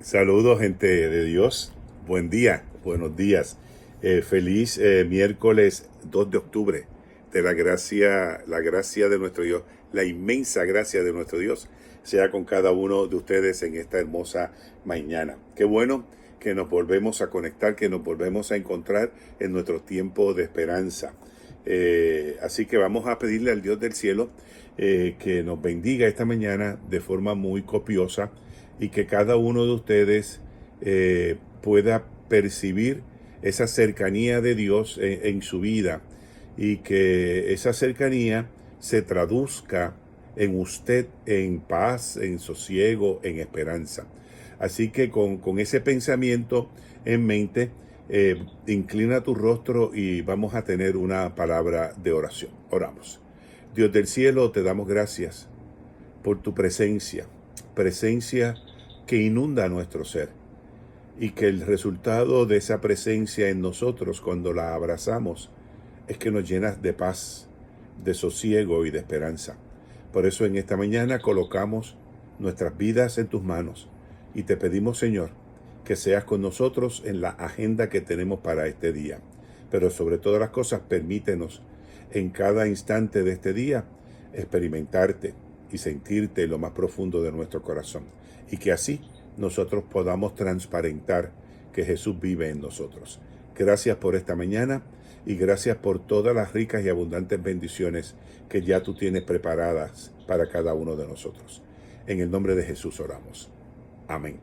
Saludos, gente de Dios. Buen día, buenos días. Feliz miércoles 2 de octubre. De la gracia de nuestro Dios, la inmensa gracia de nuestro Dios, sea con cada uno de ustedes en esta hermosa mañana. Qué bueno que nos volvemos a conectar, que nos volvemos a encontrar en nuestro tiempo de esperanza. Así que vamos a pedirle al Dios del cielo que nos bendiga esta mañana de forma muy copiosa y que cada uno de ustedes pueda percibir esa cercanía de Dios en su vida y que esa cercanía se traduzca en usted en paz, en sosiego, en esperanza. Así que con ese pensamiento en mente, inclina tu rostro y vamos a tener una palabra de oración. Oramos. Dios del cielo, te damos gracias por tu presencia que inunda nuestro ser y que el resultado de esa presencia en nosotros cuando la abrazamos es que nos llenas de paz, de sosiego y de esperanza. Por eso en esta mañana colocamos nuestras vidas en tus manos y te pedimos, Señor, que seas con nosotros en la agenda que tenemos para este día. Pero sobre todas las cosas, permítenos en cada instante de este día experimentarte y sentirte en lo más profundo de nuestro corazón. Y que así nosotros podamos transparentar que Jesús vive en nosotros. Gracias por esta mañana y gracias por todas las ricas y abundantes bendiciones que ya tú tienes preparadas para cada uno de nosotros. En el nombre de Jesús oramos. Amén.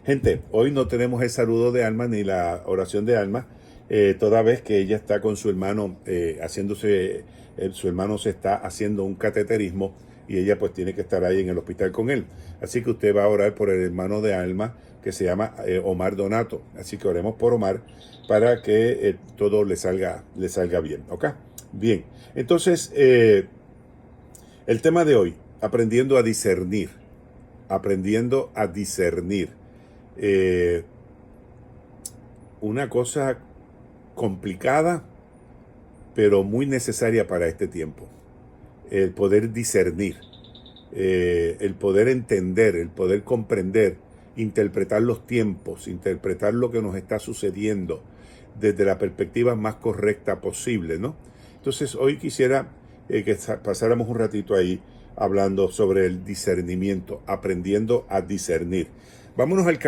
Gente, hoy no tenemos el saludo de Alma ni la oración de Alma, toda vez que ella está con su hermano su hermano se está haciendo un cateterismo y ella pues tiene que estar ahí en el hospital con él. Así que usted va a orar por el hermano de Alma que se llama Omar Donato. Así que oremos por Omar para que todo le salga bien, ¿ok? Bien, entonces el tema de hoy, aprendiendo a discernir. Una cosa complicada, pero muy necesaria para este tiempo. El poder discernir, el poder entender, el poder comprender, interpretar los tiempos, interpretar lo que nos está sucediendo desde la perspectiva más correcta posible, ¿no? Entonces hoy quisiera que pasáramos un ratito ahí hablando sobre el discernimiento, aprendiendo a discernir. Vámonos al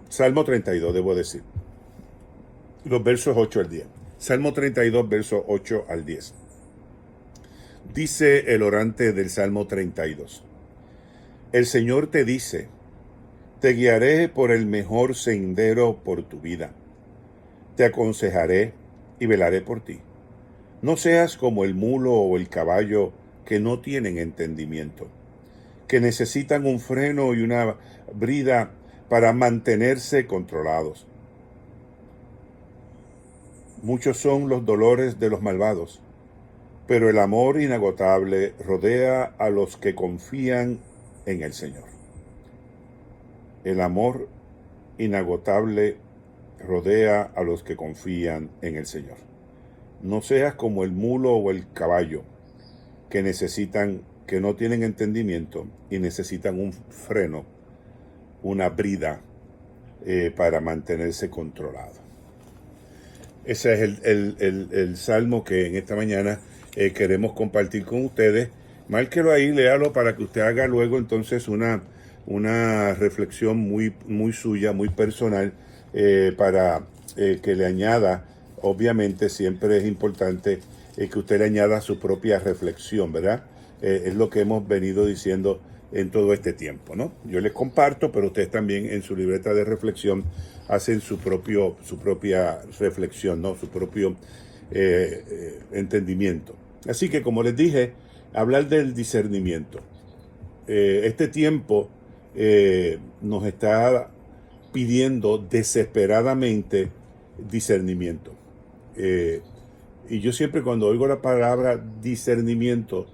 Salmo 32, debo decir, los versos 8 al 10. Salmo 32, versos 8 al 10. Dice el orante del Salmo 32. El Señor te dice, te guiaré por el mejor sendero por tu vida. Te aconsejaré y velaré por ti. No seas como el mulo o el caballo que no tienen entendimiento, que necesitan un freno y una brida para mantenerse controlados. Muchos son los dolores de los malvados, pero el amor inagotable rodea a los que confían en el Señor. El amor inagotable rodea a los que confían en el Señor. No seas como el mulo o el caballo que no tienen entendimiento y necesitan un freno, una brida para mantenerse controlado. Ese es el salmo que en esta mañana queremos compartir con ustedes. Márquelo ahí, léalo para que usted haga luego entonces una reflexión muy suya, muy personal, para que le añada. Obviamente siempre es importante que usted le añada su propia reflexión, ¿verdad? Es lo que hemos venido diciendo en todo este tiempo, ¿no? Yo les comparto, pero ustedes también en su libreta de reflexión hacen su propia reflexión, ¿no? Su propio entendimiento. Así que, como les dije, hablar del discernimiento. Este tiempo nos está pidiendo desesperadamente discernimiento. Y yo siempre cuando oigo la palabra discernimiento,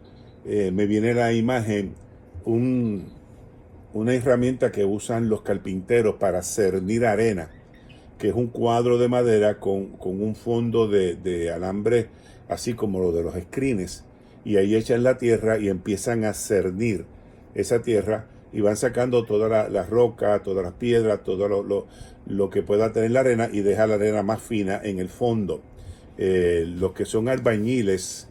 me viene la imagen, una herramienta que usan los carpinteros para cernir arena, que es un cuadro de madera con un fondo de alambre, así como lo de los screens, y ahí echan la tierra y empiezan a cernir esa tierra y van sacando toda la roca, todas las piedras, todo lo que pueda tener la arena y deja la arena más fina en el fondo. Los que son albañiles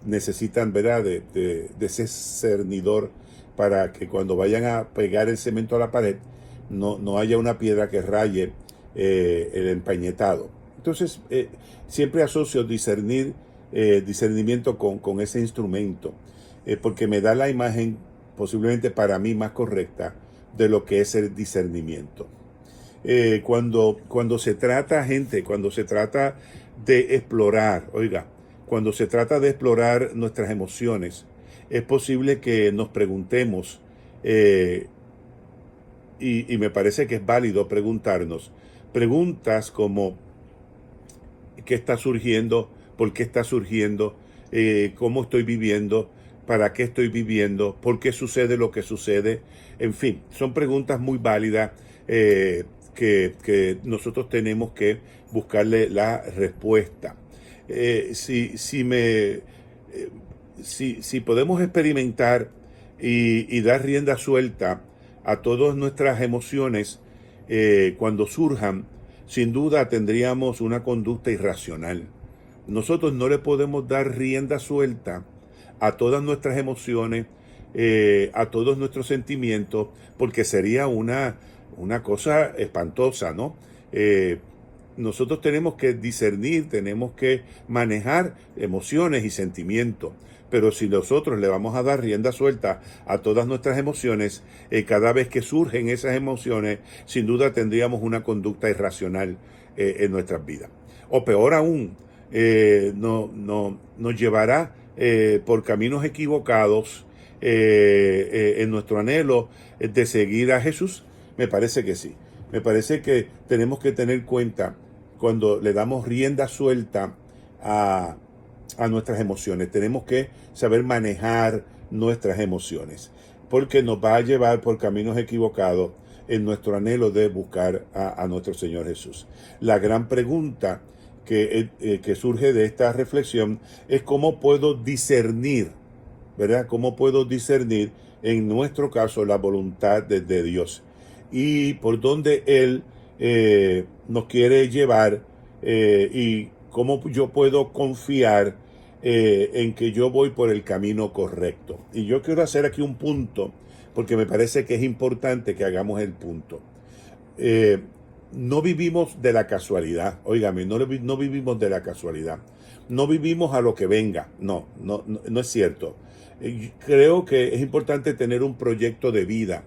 necesitan, ¿verdad?, de ese cernidor para que cuando vayan a pegar el cemento a la pared no haya una piedra que raye el empañetado. Entonces, siempre asocio discernimiento con ese instrumento, porque me da la imagen posiblemente para mí más correcta de lo que es el discernimiento. Cuando se trata, gente, cuando se trata de explorar, oiga, cuando se trata de explorar nuestras emociones, es posible que nos preguntemos, y me parece que es válido preguntarnos, preguntas como, ¿qué está surgiendo? ¿Por qué está surgiendo? ¿Cómo estoy viviendo? ¿Para qué estoy viviendo? ¿Por qué sucede lo que sucede? En fin, son preguntas muy válidas que nosotros tenemos que buscarle la respuesta. Si podemos experimentar y dar rienda suelta a todas nuestras emociones cuando surjan, sin duda tendríamos una conducta irracional. Nosotros no le podemos dar rienda suelta a todas nuestras emociones, a todos nuestros sentimientos, porque sería una cosa espantosa, ¿no? Nosotros tenemos que discernir, tenemos que manejar emociones y sentimientos. Pero si nosotros le vamos a dar rienda suelta a todas nuestras emociones, cada vez que surgen esas emociones, sin duda tendríamos una conducta irracional en nuestras vidas. O peor aún, nos llevará por caminos equivocados en nuestro anhelo de seguir a Jesús. Me parece que sí. Me parece que tenemos que tener cuenta cuando le damos rienda suelta a nuestras emociones. Tenemos que saber manejar nuestras emociones, porque nos va a llevar por caminos equivocados en nuestro anhelo de buscar a nuestro Señor Jesús. La gran pregunta que surge de esta reflexión es cómo puedo discernir, ¿verdad? ¿Cómo puedo discernir, en nuestro caso, la voluntad de Dios? Y por dónde Él nos quiere llevar y cómo yo puedo confiar en que yo voy por el camino correcto. Y yo quiero hacer aquí un punto, porque me parece que es importante que hagamos el punto. No vivimos de la casualidad, óigame, no vivimos de la casualidad. No vivimos a lo que venga, no es cierto. Creo que es importante tener un proyecto de vida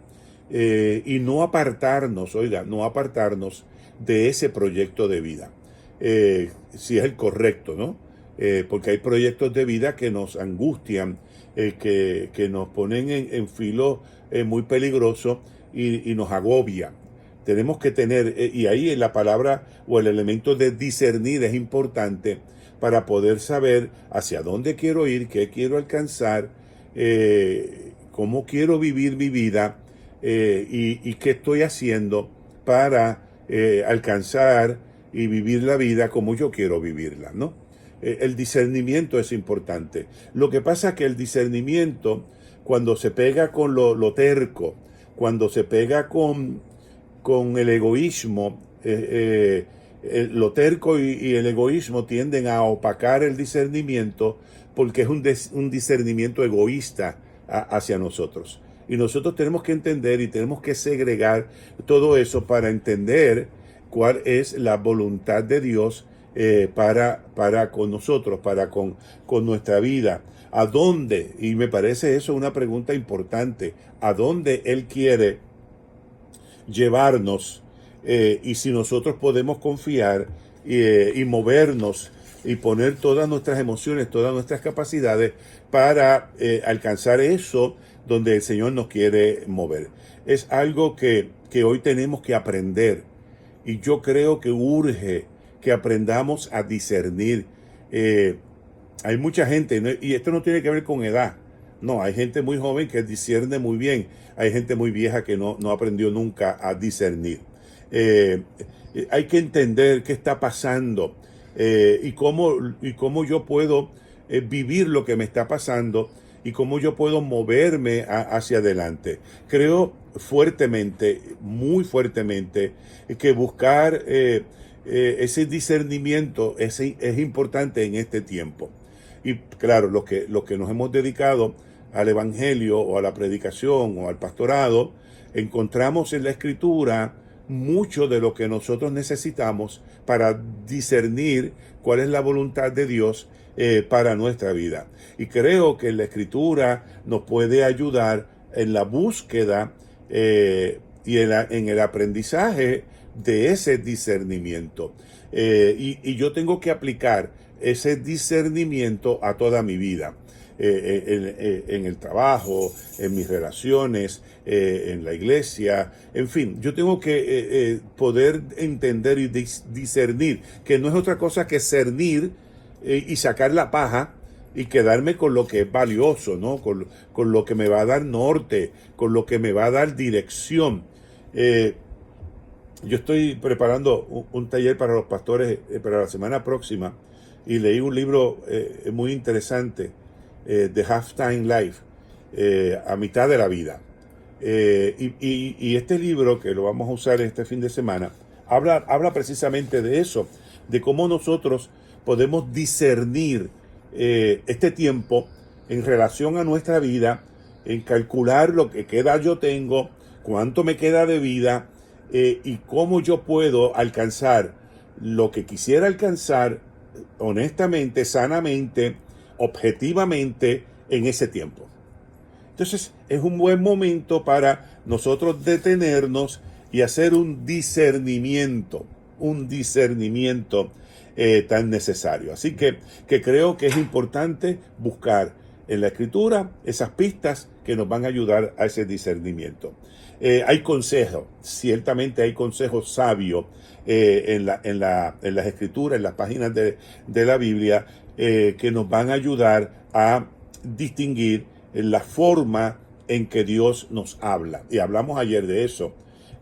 y no apartarnos, no apartarnos de ese proyecto de vida. Si es el correcto, ¿no? Porque hay proyectos de vida que nos angustian, que nos ponen en filo muy peligroso y nos agobia. Tenemos que tener, y ahí la palabra o el elemento de discernir es importante para poder saber hacia dónde quiero ir, qué quiero alcanzar, cómo quiero vivir mi vida y qué estoy haciendo para alcanzar y vivir la vida como yo quiero vivirla, ¿no? El discernimiento es importante. Lo que pasa es que el discernimiento, cuando se pega con lo terco, cuando se pega con el egoísmo, lo terco y el egoísmo tienden a opacar el discernimiento, porque es un discernimiento egoísta hacia nosotros. Y nosotros tenemos que entender y tenemos que segregar todo eso para entender cuál es la voluntad de Dios para con nosotros, para con nuestra vida. ¿A dónde? Y me parece eso una pregunta importante. ¿A dónde Él quiere llevarnos? Y si nosotros podemos confiar y movernos y poner todas nuestras emociones, todas nuestras capacidades para alcanzar eso donde el Señor nos quiere mover. Es algo que hoy tenemos que aprender, y yo creo que urge que aprendamos a discernir. Hay mucha gente, ¿no? Y esto no tiene que ver con edad. No, hay gente muy joven que discierne muy bien. Hay gente muy vieja que no aprendió nunca a discernir. Hay que entender qué está pasando y cómo yo puedo vivir lo que me está pasando y cómo yo puedo moverme hacia adelante. Creo fuertemente, muy fuertemente, que buscar ese discernimiento es importante en este tiempo. Y claro, los que nos hemos dedicado al evangelio o a la predicación o al pastorado, encontramos en la escritura mucho de lo que nosotros necesitamos para discernir cuál es la voluntad de Dios para nuestra vida. Y creo que la escritura nos puede ayudar en la búsqueda y en el aprendizaje de ese discernimiento. Y yo tengo que aplicar ese discernimiento a toda mi vida. En el trabajo, en mis relaciones, en la iglesia, en fin, yo tengo que poder entender y discernir, que no es otra cosa que cernir y sacar la paja y quedarme con lo que es valioso, ¿no? Con lo que me va a dar norte, con lo que me va a dar dirección. Yo estoy preparando un taller para los pastores para la semana próxima y leí un libro muy interesante, The Halftime Life, a mitad de la vida. Y este libro, que lo vamos a usar este fin de semana, habla precisamente de eso, de cómo nosotros podemos discernir este tiempo en relación a nuestra vida, en calcular lo que queda yo tengo, cuánto me queda de vida, y cómo yo puedo alcanzar lo que quisiera alcanzar honestamente, sanamente, objetivamente en ese tiempo. Entonces es un buen momento para nosotros detenernos y hacer un discernimiento tan necesario. Así que creo que es importante buscar en la escritura esas pistas que nos van a ayudar a ese discernimiento. Hay consejos, ciertamente hay consejos sabios en las escrituras, en las páginas de la Biblia, que nos van a ayudar a distinguir la forma en que Dios nos habla. Y hablamos ayer de eso,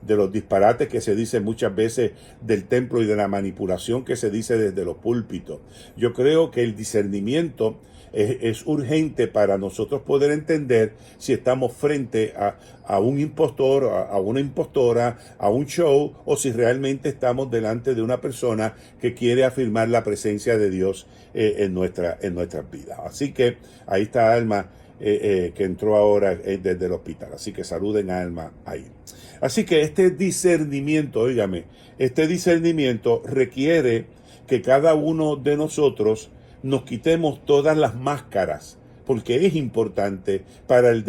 de los disparates que se dicen muchas veces del templo y de la manipulación que se dice desde los púlpitos. Yo creo que el discernimiento es urgente para nosotros poder entender si estamos frente a un impostor, a una impostora, a un show, o si realmente estamos delante de una persona que quiere afirmar la presencia de Dios en nuestras vidas. Así que ahí está Alma, que entró ahora desde el hospital. Así que saluden a Alma ahí. Así que este discernimiento, óigame, este discernimiento requiere que cada uno de nosotros nos quitemos todas las máscaras, porque es importante para el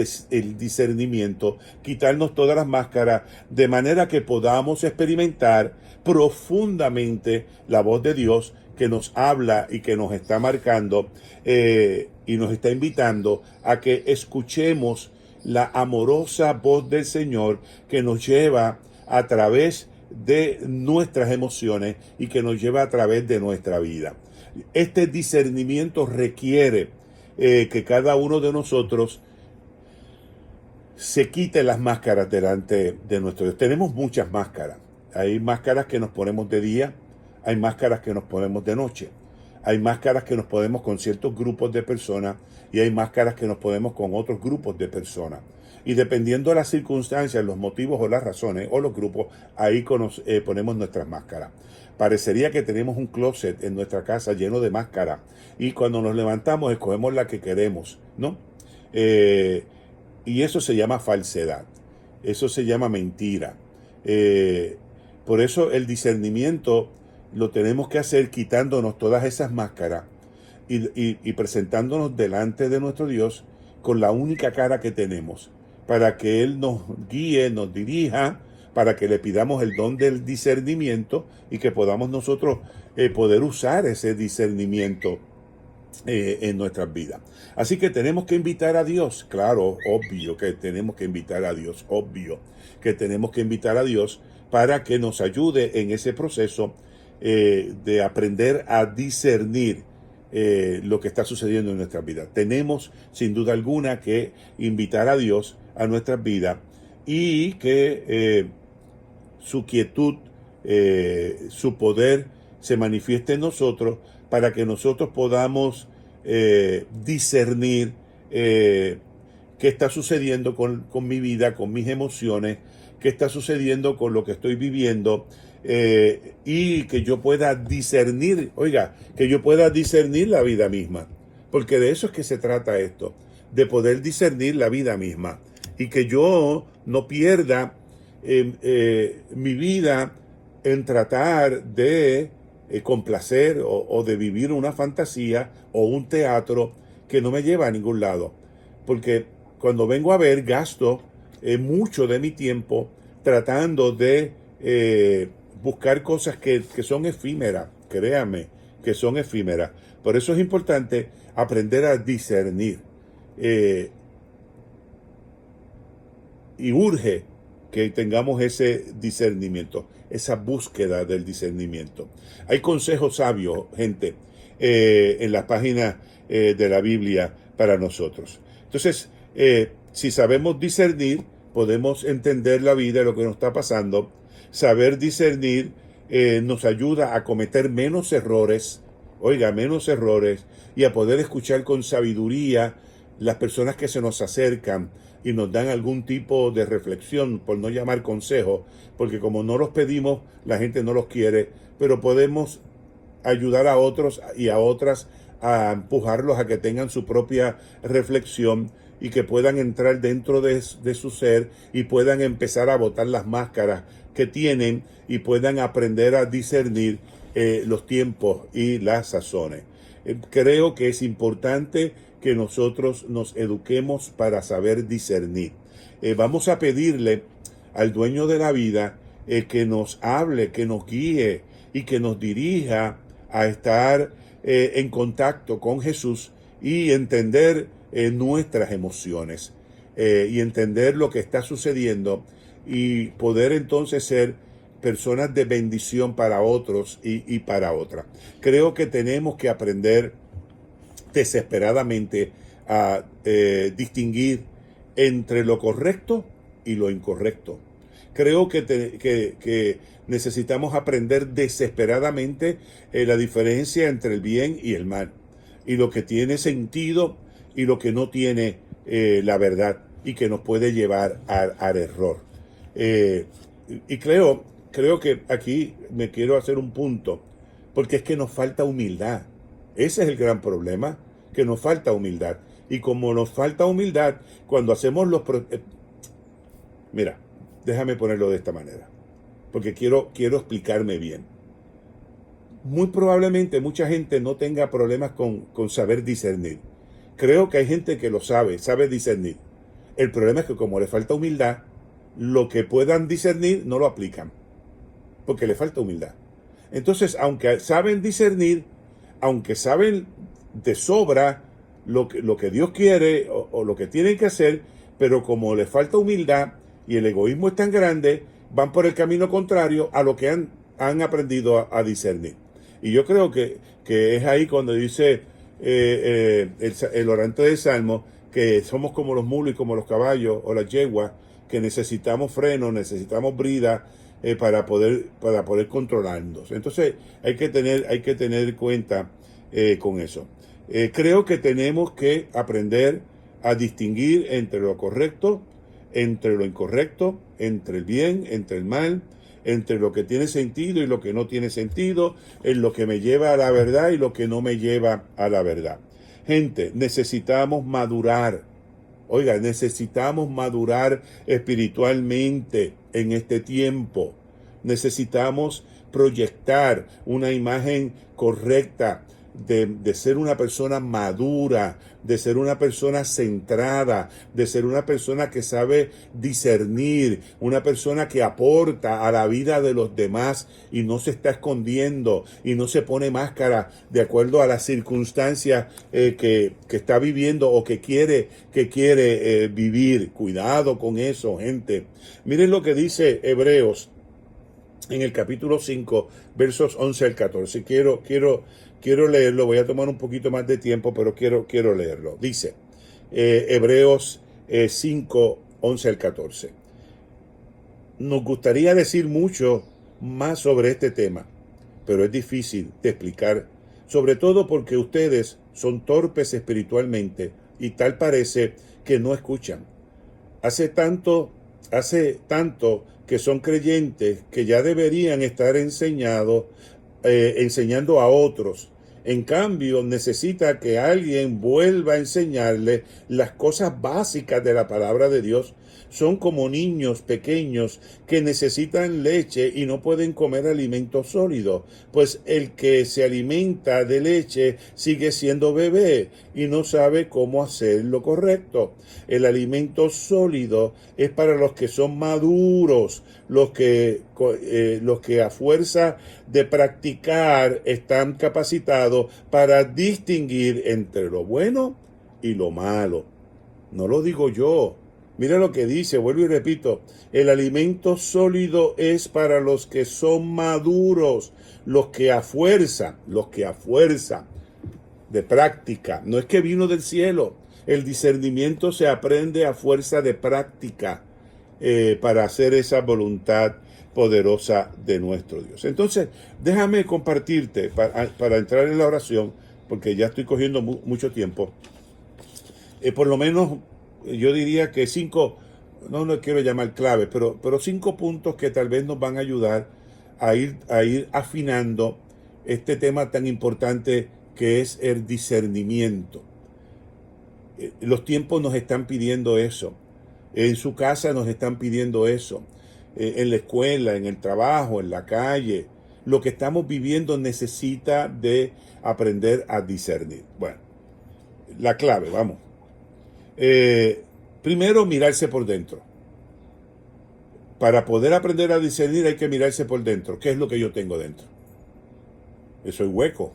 discernimiento quitarnos todas las máscaras de manera que podamos experimentar profundamente la voz de Dios que nos habla y que nos está marcando y nos está invitando a que escuchemos la amorosa voz del Señor que nos lleva a través de nuestras emociones y que nos lleva a través de nuestra vida. Este discernimiento requiere que cada uno de nosotros se quite las máscaras delante de nuestro Dios. Tenemos muchas máscaras. Hay máscaras que nos ponemos de día, hay máscaras que nos ponemos de noche, hay máscaras que nos ponemos con ciertos grupos de personas y hay máscaras que nos ponemos con otros grupos de personas. Y dependiendo de las circunstancias, los motivos o las razones o los grupos, ahí ponemos nuestras máscaras. Parecería que tenemos un closet en nuestra casa lleno de máscaras y cuando nos levantamos escogemos la que queremos, ¿no? Y eso se llama falsedad, eso se llama mentira. Por eso el discernimiento lo tenemos que hacer quitándonos todas esas máscaras y presentándonos delante de nuestro Dios con la única cara que tenemos, para que Él nos guíe, nos dirija, para que le pidamos el don del discernimiento y que podamos nosotros poder usar ese discernimiento en nuestras vidas. Así que tenemos que invitar a Dios, claro, obvio que tenemos que invitar a Dios, obvio que tenemos que invitar a Dios para que nos ayude en ese proceso de aprender a discernir lo que está sucediendo en nuestras vidas. Tenemos sin duda alguna que invitar a Dios a nuestras vidas y que su quietud, su poder se manifieste en nosotros para que nosotros podamos discernir qué está sucediendo con mi vida, con mis emociones, qué está sucediendo con lo que estoy viviendo, y que yo pueda discernir, oiga, que yo pueda discernir la vida misma, porque de eso es que se trata esto, de poder discernir la vida misma, y que yo no pierda mi vida en tratar de complacer o de vivir una fantasía o un teatro que no me lleva a ningún lado. Porque cuando vengo a ver, gasto mucho de mi tiempo tratando de buscar cosas que son efímeras, créanme, que son efímeras. Por eso es importante aprender a discernir. Y urge que tengamos ese discernimiento, esa búsqueda del discernimiento. Hay consejos sabios, gente, en la página de la Biblia para nosotros. Entonces, si sabemos discernir, podemos entender la vida, lo que nos está pasando. Saber discernir nos ayuda a cometer menos errores, oiga, menos errores, y a poder escuchar con sabiduría las personas que se nos acercan y nos dan algún tipo de reflexión, por no llamar consejo, porque como no los pedimos, la gente no los quiere, pero podemos ayudar a otros y a otras a empujarlos a que tengan su propia reflexión y que puedan entrar dentro de su ser y puedan empezar a botar las máscaras que tienen y puedan aprender a discernir los tiempos y las sazones. Creo que es importante que nosotros nos eduquemos para saber discernir. Vamos a pedirle al dueño de la vida que nos hable, que nos guíe y que nos dirija a estar en contacto con Jesús y entender nuestras emociones y entender lo que está sucediendo y poder entonces ser personas de bendición para otros y para otras. Creo que tenemos que aprender desesperadamente a distinguir entre lo correcto y lo incorrecto. Creo que necesitamos aprender desesperadamente la diferencia entre el bien y el mal, y lo que tiene sentido y lo que no tiene la verdad y que nos puede llevar al error. Y creo que aquí me quiero hacer un punto, porque es que nos falta humildad. Ese es el gran problema, que nos falta humildad. Y como nos falta humildad, cuando hacemos mira, déjame ponerlo de esta manera, porque quiero explicarme bien. Muy probablemente mucha gente no tenga problemas con saber discernir. Creo que hay gente que lo sabe discernir. El problema es que como le falta humildad, lo que puedan discernir no lo aplican, porque le falta humildad. Entonces, aunque saben discernir, aunque saben de sobra lo que Dios quiere o lo que tienen que hacer, pero como les falta humildad y el egoísmo es tan grande, van por el camino contrario a lo que han aprendido a discernir. Y yo creo que es ahí cuando dice el orante del Salmo que somos como los mulos y como los caballos o las yeguas, que necesitamos freno, necesitamos brida para poder controlarnos. Entonces hay que tener cuenta con eso. Creo que tenemos que aprender a distinguir entre lo correcto, entre lo incorrecto, entre el bien, entre el mal, entre lo que tiene sentido y lo que no tiene sentido, en lo que me lleva a la verdad y lo que no me lleva a la verdad. Gente, necesitamos madurar. Oiga, necesitamos madurar espiritualmente en este tiempo. Necesitamos proyectar una imagen correcta de ser una persona madura, de ser una persona centrada, de ser una persona que sabe discernir, una persona que aporta a la vida de los demás y no se está escondiendo y no se pone máscara de acuerdo a las circunstancias que está viviendo o que quiere vivir. Cuidado con eso, gente. Miren lo que dice Hebreos en el capítulo 5, versos 11 al 14. Quiero leerlo, voy a tomar un poquito más de tiempo, pero quiero leerlo. Dice, Hebreos 5, 11 al 14. Nos gustaría decir mucho más sobre este tema, pero es difícil de explicar, sobre todo porque ustedes son torpes espiritualmente y tal parece que no escuchan. Hace tanto que son creyentes que ya deberían estar enseñando a otros. En cambio, necesita que alguien vuelva a enseñarle las cosas básicas de la palabra de Dios. Son como niños pequeños que necesitan leche y no pueden comer alimento sólido, pues el que se alimenta de leche sigue siendo bebé y no sabe cómo hacer lo correcto. El alimento sólido es para los que son maduros, los que a fuerza de practicar están capacitados para distinguir entre lo bueno y lo malo. No lo digo yo. Mira lo que dice, vuelvo y repito, el alimento sólido es para los que son maduros, los que a fuerza de práctica, no es que vino del cielo, el discernimiento se aprende a fuerza de práctica para hacer esa voluntad poderosa de nuestro Dios. Entonces, déjame compartirte para entrar en la oración, porque ya estoy cogiendo mucho tiempo, por lo menos yo diría que 5, no quiero llamar claves, pero 5 puntos que tal vez nos van a ayudar a ir afinando este tema tan importante que es el discernimiento. Los tiempos nos están pidiendo eso. En su casa nos están pidiendo eso. En la escuela, en el trabajo, en la calle. Lo que estamos viviendo necesita de aprender a discernir. Bueno, la clave, vamos. Primero, mirarse por dentro. Para poder aprender a discernir hay que mirarse por dentro. ¿Qué es lo que yo tengo dentro? Soy hueco.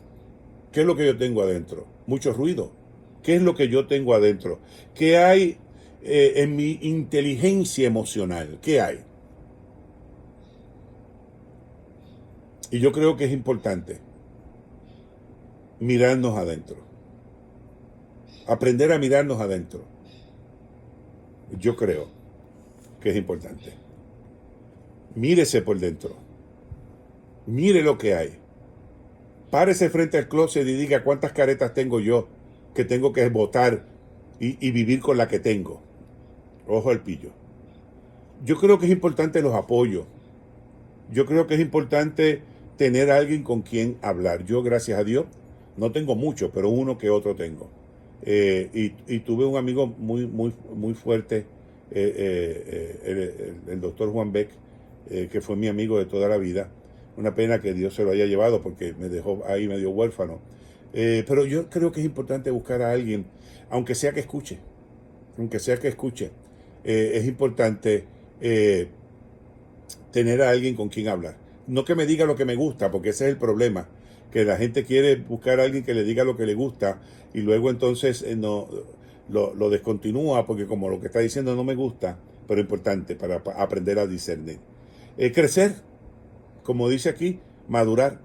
¿Qué es lo que yo tengo adentro? Mucho ruido. ¿Qué es lo que yo tengo adentro? ¿Qué hay en mi inteligencia emocional? ¿Qué hay? Y yo creo que es importante mirarnos adentro. Aprender a mirarnos adentro. Yo creo que es importante. Mírese por dentro. Mire lo que hay. Párese frente al closet y diga cuántas caretas tengo yo que tengo que botar y vivir con la que tengo. Ojo al pillo. Yo creo que es importante los apoyos. Yo creo que es importante tener a alguien con quien hablar. Yo, gracias a Dios, no tengo mucho, pero uno que otro tengo. Y tuve un amigo muy fuerte, el doctor Juan Beck, que fue mi amigo de toda la vida. Una pena que Dios se lo haya llevado porque me dejó ahí medio huérfano. Pero yo creo que es importante buscar a alguien, aunque sea que escuche. Es importante tener a alguien con quien hablar. No que me diga lo que me gusta, porque ese es el problema. Que la gente quiere buscar a alguien que le diga lo que le gusta y luego entonces no lo descontinúa porque como lo que está diciendo no me gusta, pero importante para aprender a discernir. Crecer, como dice aquí, madurar.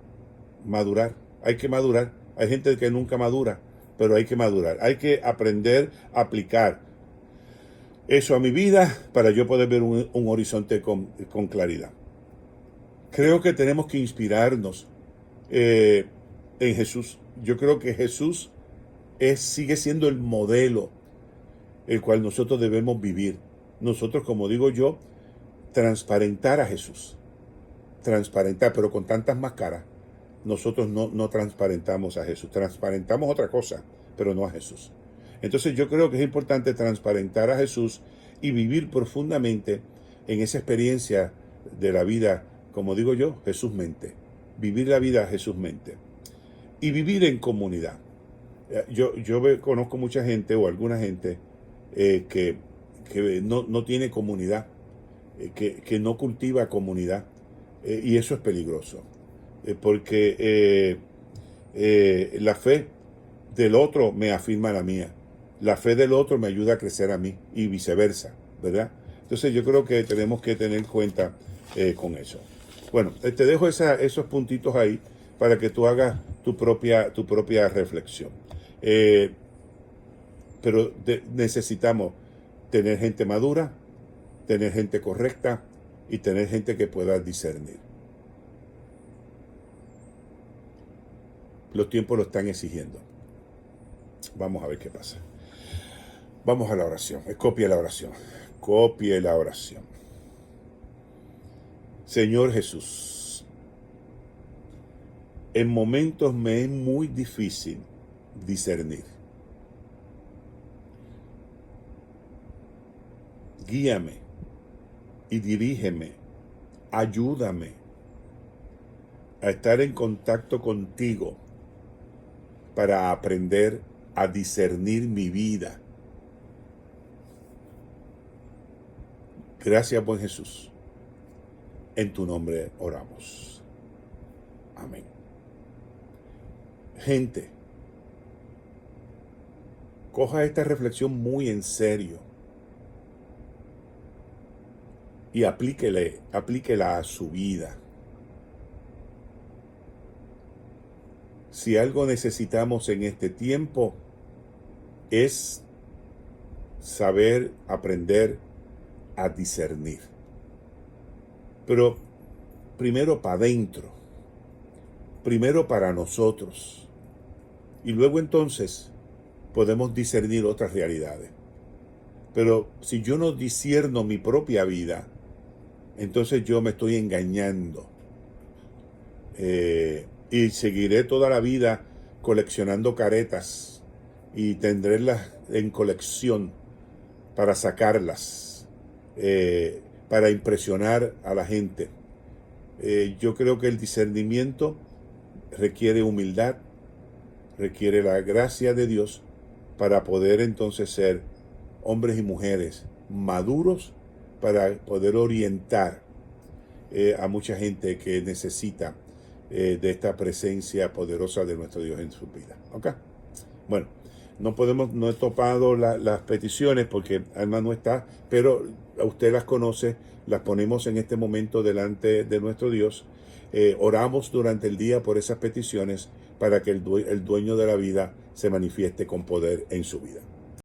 Hay que madurar. Hay gente que nunca madura, pero hay que madurar. Hay que aprender a aplicar eso a mi vida para yo poder ver un horizonte con claridad. Creo que tenemos que inspirarnos en Jesús. Yo creo que Jesús sigue siendo el modelo el cual nosotros debemos vivir. Nosotros, como digo yo, transparentar a Jesús. Transparentar, pero con tantas máscaras. Nosotros no transparentamos a Jesús. Transparentamos otra cosa, pero no a Jesús. Entonces yo creo que es importante transparentar a Jesús y vivir profundamente en esa experiencia de la vida, como digo yo, Jesús mente. Vivir la vida Jesús mente. Y vivir en comunidad. Yo conozco mucha gente o alguna gente que no tiene comunidad, que no cultiva comunidad. Y eso es peligroso. Porque la fe del otro me afirma la mía. La fe del otro me ayuda a crecer a mí y viceversa, ¿verdad? Entonces yo creo que tenemos que tener cuenta con eso. Bueno, te dejo esos puntitos ahí para que tú hagas tu propia reflexión. Pero necesitamos tener gente madura, tener gente correcta y tener gente que pueda discernir. Los tiempos lo están exigiendo. Vamos a ver qué pasa. Vamos a la oración. Copie la oración. Copie la oración. Señor Jesús, en momentos me es muy difícil discernir. Guíame y dirígeme. Ayúdame a estar en contacto contigo para aprender a discernir mi vida. Gracias, buen Jesús. En tu nombre oramos. Amén. Gente, coja esta reflexión muy en serio y aplíquela a su vida. Si algo necesitamos en este tiempo es saber, aprender a discernir. Pero primero para adentro, primero para nosotros, y luego entonces podemos discernir otras realidades. Pero si yo no discierno mi propia vida, entonces yo me estoy engañando. Y seguiré toda la vida coleccionando caretas y tendrélas en colección para sacarlas, para impresionar a la gente. Yo creo que el discernimiento requiere humildad, requiere la gracia de Dios para poder entonces ser hombres y mujeres maduros para poder orientar a mucha gente que necesita de esta presencia poderosa de nuestro Dios en su vida. ¿Ok? Bueno, no he topado las peticiones porque Alma no está, pero usted las conoce, las ponemos en este momento delante de nuestro Dios. Oramos durante el día por esas peticiones para que el dueño de la vida se manifieste con poder en su vida.